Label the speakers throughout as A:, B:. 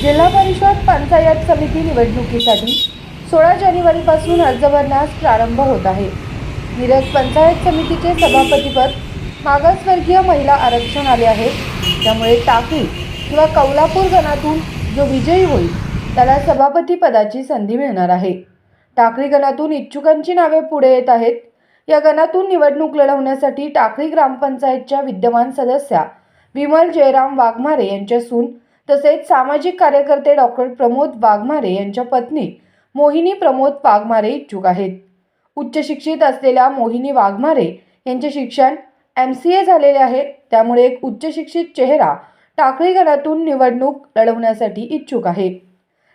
A: जिल्हा परिषद पंचायत समिती निवडणुकीसाठी 16 जानेवारीपासून अर्ज भरण्यास प्रारंभ होत आहे. मिरज पंचायत समितीचे सभापतीपद मागासवर्गीय महिला आरक्षण आले आहे. त्यामुळे टाकळी किंवा कौलापूर गणातून जो विजयी होईल त्याला सभापती पदाची संधी मिळणार आहे. टाकळी गणातून इच्छुकांची नावे पुढे येत आहेत. या गणातून निवडणूक लढवण्यासाठी टाकळी ग्रामपंचायतच्या विद्यमान सदस्या विमल जयराम वाघमारे यांच्या सून तसेच सामाजिक कार्यकर्ते डॉक्टर प्रमोद वाघमारे यांच्या पत्नी मोहिनी प्रमोद वाघमारे इच्छुक आहेत. उच्च शिक्षित असलेल्या मोहिनी वाघमारे यांचे शिक्षण MCA झालेले आहे. त्यामुळे एक उच्च शिक्षित चेहरा टाकळी गणातून निवडणूक लढवण्यासाठी इच्छुक आहे.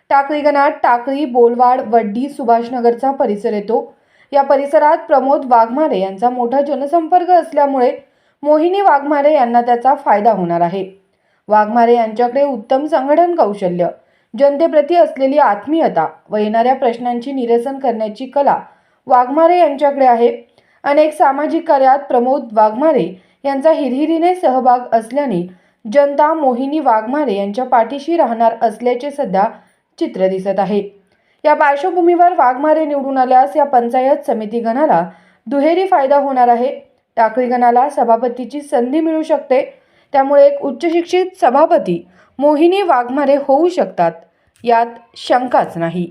A: टाकळी गणात टाकळी, बोलवाड, वड्डी, सुभाषनगरचा परिसर येतो. या परिसरात प्रमोद वाघमारे यांचा मोठा जनसंपर्क असल्यामुळे मोहिनी वाघमारे यांना त्याचा फायदा होणार आहे. वाघमारे यांच्याकडे उत्तम संघटन कौशल्य, जनतेप्रती असलेली आत्मीयता व येणाऱ्या प्रश्नांची निरसन करण्याची कला वाघमारे यांच्याकडे आहे. अनेक सामाजिक कार्यात प्रमोद वाघमारे यांचा हिरहिरीने सहभाग असल्याने जनता मोहिनी वाघमारे यांच्या पाठीशी राहणार असल्याचे सध्या चित्र दिसत आहे. या पार्श्वभूमीवर वाघमारे निवडून आल्यास या पंचायत समिती गणाला दुहेरी फायदा होणार आहे. टाकळी गणाला सभापतीची संधी मिळू शकते. त्यामुळे एक उच्च शिक्षित सभापती मोहिनी वाघमारे होऊ शकतात, यात शंकाच नाही.